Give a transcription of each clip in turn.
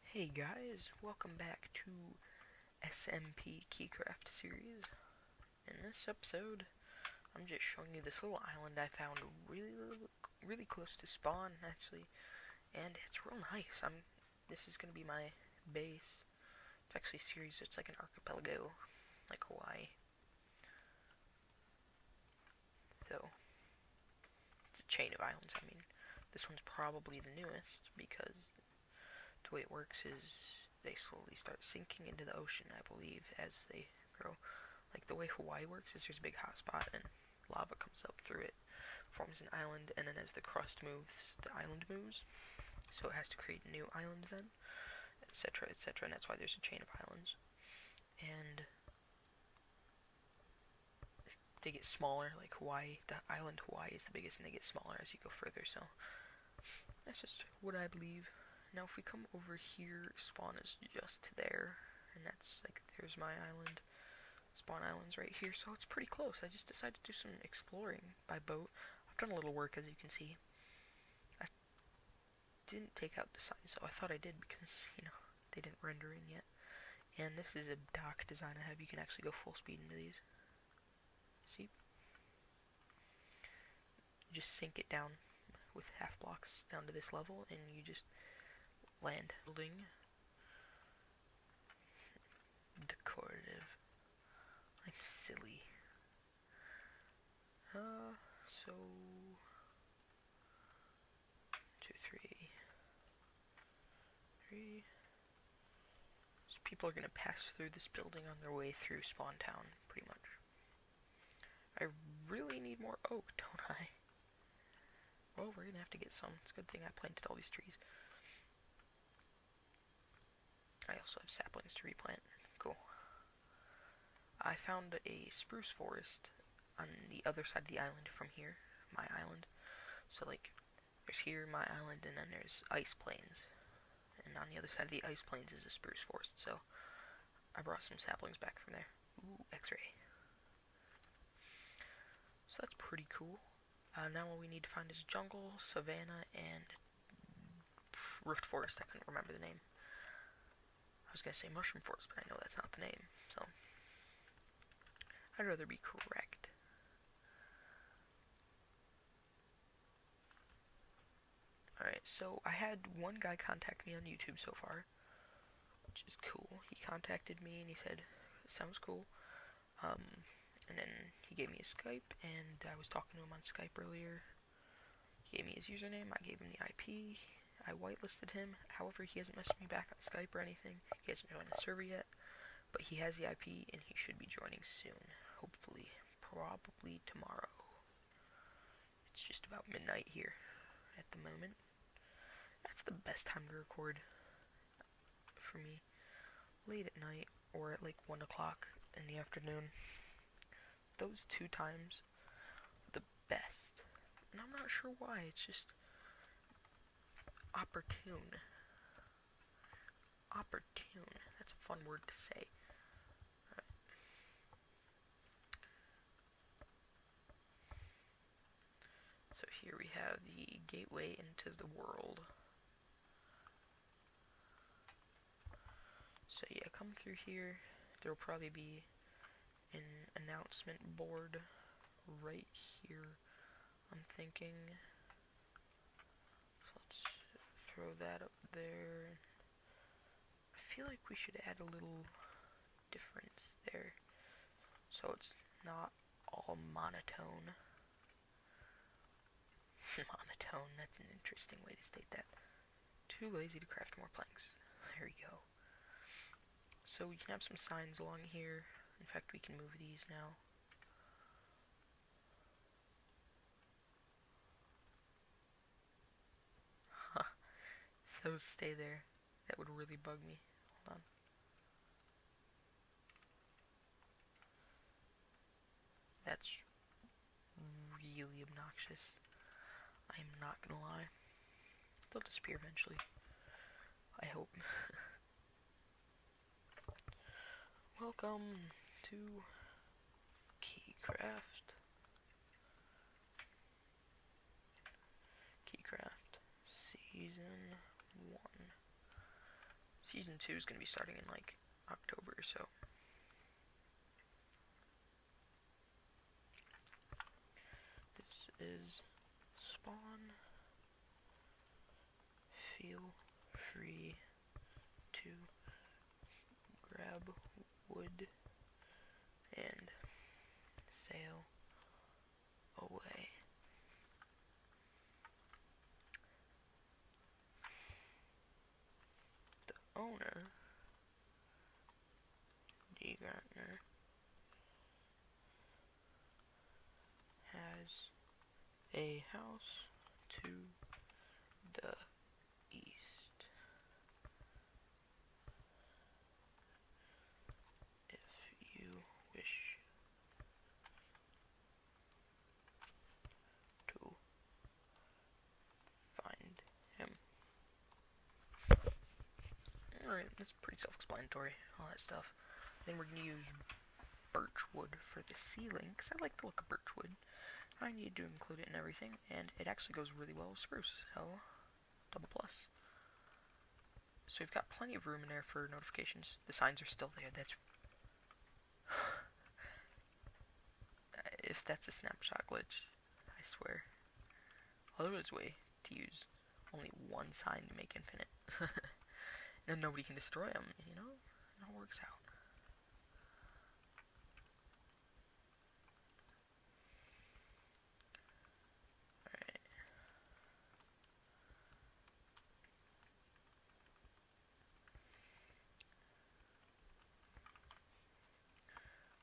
Hey guys, welcome back to SMP Keycraft series. In this episode, I'm just showing you this little island I found really close to spawn actually, and it's real nice. This is gonna be my base. It's actually a series. It's like an archipelago, like Hawaii. So it's a chain of islands. This one's probably the newest because the way it works is they slowly start sinking into the ocean, I believe, as they grow. Like the way Hawaii works is there's a big hot spot and lava comes up through it, forms an island, and then as the crust moves, the island moves. So it has to create new islands then, etc., etc., and that's why there's a chain of islands. And they get smaller, like Hawaii. The island Hawaii is the biggest, and they get smaller as you go further, so that's just what I believe. Now if we come over here, spawn is just there, and that's like, there's my island. Spawn island's right here, so it's pretty close. I just decided to do some exploring by boat. I've done a little work, as you can see. I didn't take out the signs, so I thought I did because, they didn't render in yet. And this is a dock design I have. You can actually go full speed into these. See? You just sink it down with half blocks down to this level, and you just land. Building. Decorative. I'm silly. So 2, 3. So people are gonna pass through this building on their way through Spawn Town, pretty much. I really need more oak, don't I? Well, we're gonna have to get some. It's a good thing I planted all these trees. I also have saplings to replant. Cool. I found a spruce forest on the other side of the island from here, my island. So like, there's here my island, and then there's ice plains. And on the other side of the ice plains is a spruce forest, so I brought some saplings back from there. Ooh, X-ray. So that's pretty cool. Now what we need to find is jungle, savanna, and rift forest. I couldn't remember the name. I was gonna say mushroom forest, but I know that's not the name, so I'd rather be correct. Alright, so I had one guy contact me on YouTube so far, which is cool. He contacted me and he said, sounds cool. And then he gave me his Skype, and I was talking to him on Skype earlier. He gave me his username, I gave him the IP, I whitelisted him. However, he hasn't messaged me back on Skype or anything. He hasn't joined the server yet, but he has the IP, and he should be joining soon. Hopefully. Probably tomorrow. It's just about midnight here at the moment. That's the best time to record for me. Late at night, or at like 1 o'clock in the afternoon. Those two times are the best. And I'm not sure why, it's just opportune. Opportune. That's a fun word to say. Right. So here we have the gateway into the world. So yeah, come through here. There'll probably be an announcement board right here, I'm thinking. So let's throw that up there. I feel like we should add a little difference there, so it's not all monotone. Monotone, that's an interesting way to state that. Too lazy to craft more planks. There we go. So we can have some signs along here. In fact, we can move these now. Huh. Those stay there. That would really bug me. Hold on. That's really obnoxious. I am not gonna lie. They'll disappear eventually. I hope. Welcome to Keycraft. Keycraft Season 1. Season 2 is going to be starting in like October or so. This is spawn. Feel free to grab wood and sail away. The owner, D. Gartner, has a house to the east. If you wish to find him. Alright, that's pretty self-explanatory, all that stuff. Then we're going to use birch wood for the ceiling, because I like the look of birch wood. I need to include it in everything, and it actually goes really well with spruce, so double plus. So we've got plenty of room in there for notifications. The signs are still there, that's... if that's a snapshot glitch, I swear. Although there's a way to use only one sign to make infinite. And nobody can destroy them, you know? It all works out. Alright.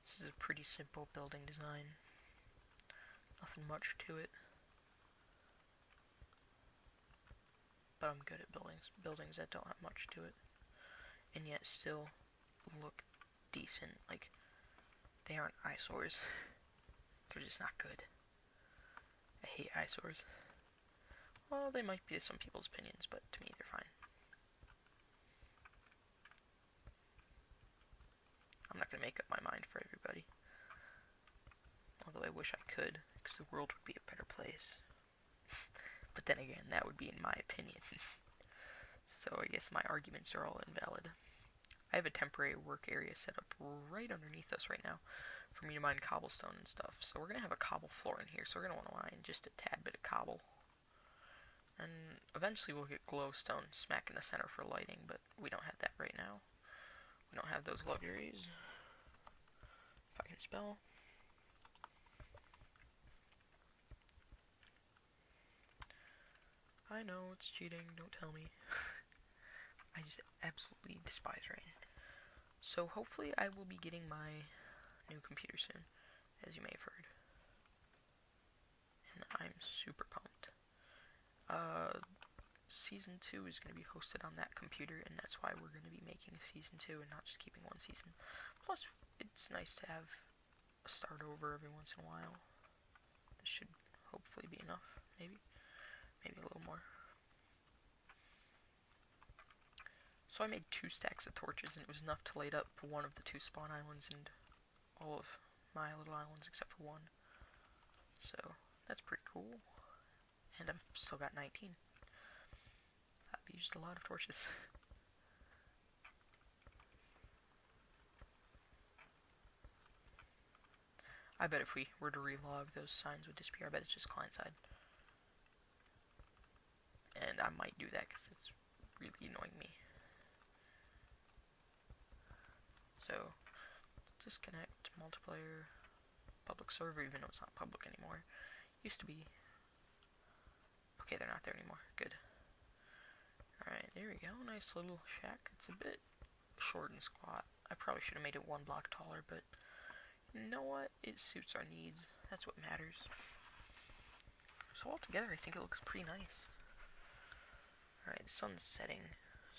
This is a pretty simple building design. Nothing much to it. But I'm good at buildings that don't have much to it. And yet still look decent. Like, they aren't eyesores. They're just not good. I hate eyesores. Well, they might be to some people's opinions, but to me they're fine. I'm not going to make up my mind for everybody. Although I wish I could, because the world would be a better place. But then again, that would be in my opinion. So I guess my arguments are all invalid. I have a temporary work area set up right underneath us right now for me to mine cobblestone and stuff. So we're going to have a cobble floor in here, so we're going to want to mine just a tad bit of cobble. And eventually we'll get glowstone smack in the center for lighting, but we don't have that right now. We don't have those luxuries. If I can spell. I know, it's cheating, don't tell me. I just absolutely despise rain. So hopefully I will be getting my new computer soon, as you may have heard. And I'm super pumped. Season 2 is going to be hosted on that computer, and that's why we're going to be making a Season 2 and not just keeping one season. Plus, it's nice to have a start over every once in a while. This should hopefully be enough, maybe. Maybe a little more. So I made 2 stacks of torches, and it was enough to light up one of the 2 spawn islands and all of my little islands except for one. So that's pretty cool. And I've still got 19. I've used a lot of torches. I bet if we were to relog, those signs would disappear. I bet it's just client-side. And I might do that because it's really annoying me. So, disconnect, multiplayer, public server, even though it's not public anymore. Used to be. Okay, they're not there anymore. Good. Alright, there we go. Nice little shack. It's a bit short and squat. I probably should have made it 1 block taller, but you know what? It suits our needs. That's what matters. So altogether, I think it looks pretty nice. Alright, sun's setting,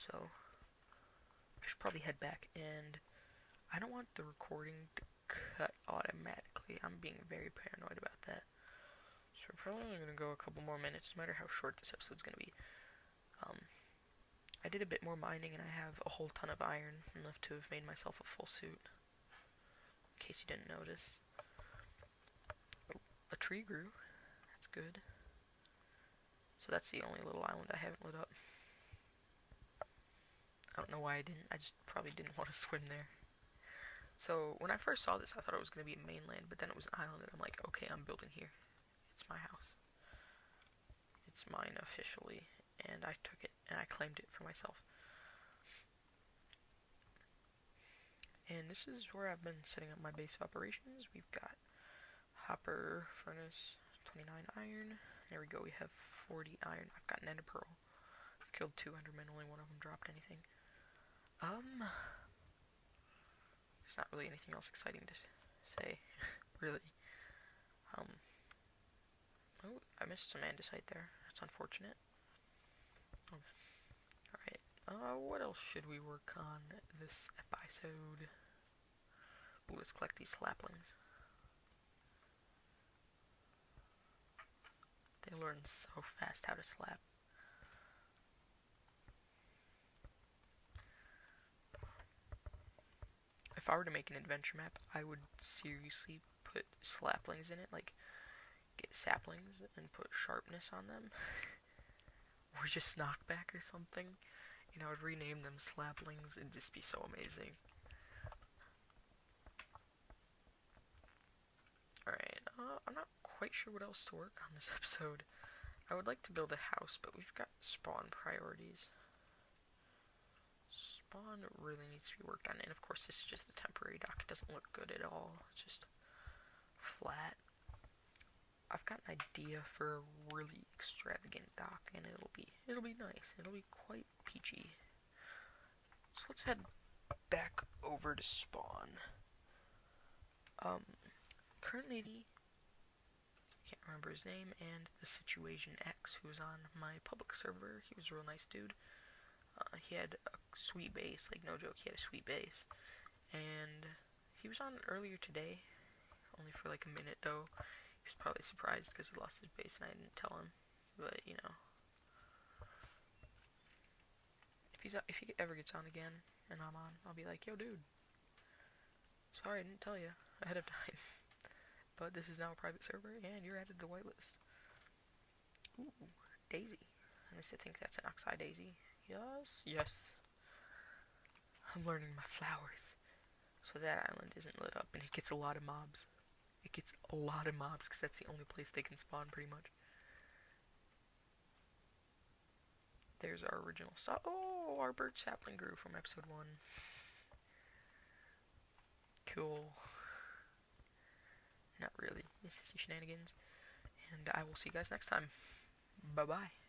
so I should probably head back, and I don't want the recording to cut automatically. I'm being very paranoid about that. So we're probably only going to go a couple more minutes, no matter how short this episode's going to be. I did a bit more mining, and I have a whole ton of iron, enough to have made myself a full suit. In case you didn't notice. Oh, a tree grew. That's good. So that's the only little island I haven't lit up. I don't know why I didn't. I just probably didn't want to swim there. So when I first saw this, I thought it was going to be a mainland, but then it was an island, and I'm like, okay, I'm building here. It's my house. It's mine officially, and I took it, and I claimed it for myself. And this is where I've been setting up my base of operations. We've got hopper, furnace, 29 iron. There we go, we have 40 iron. I've got an ender pearl. I've killed 2 endermen, only one of them dropped anything. There's not really anything else exciting to say, really. Oh, I missed some andesite there. That's unfortunate. Alright, what else should we work on this episode? Ooh, let's collect these saplings. They learn so fast how to slap. If I were to make an adventure map, I would seriously put saplings in it, like get saplings and put sharpness on them. Or just knockback or something. You know, I would rename them saplings. It'd just be so amazing. Alright, I'm not quite sure what else to work on this episode. I would like to build a house, but we've got spawn priorities. Spawn really needs to be worked on, and of course this is just a temporary dock. It doesn't look good at all. It's just flat. I've got an idea for a really extravagant dock, and it'll be nice. It'll be quite peachy. So let's head back over to spawn. Currently, can't remember his name, and the Situation X, who's on my public server. He was a real nice dude. He had a sweet base, like no joke, he had a sweet base. And he was on earlier today, only for like a minute though. He was probably surprised because he lost his base and I didn't tell him. But you know, if he ever gets on again and I'm on, I'll be like, yo dude, sorry I didn't tell you ahead of time. But this is now a private server and you're added to the whitelist. Ooh, daisy. I used to think that's an oxeye daisy. Yes, yes. I'm learning my flowers. So that island isn't lit up and it gets a lot of mobs. It gets a lot of mobs because that's the only place they can spawn pretty much. There's our original stop. Oh, our birch sapling grew from episode 1. Cool. Not really. It's shenanigans. And I will see you guys next time. Bye-bye.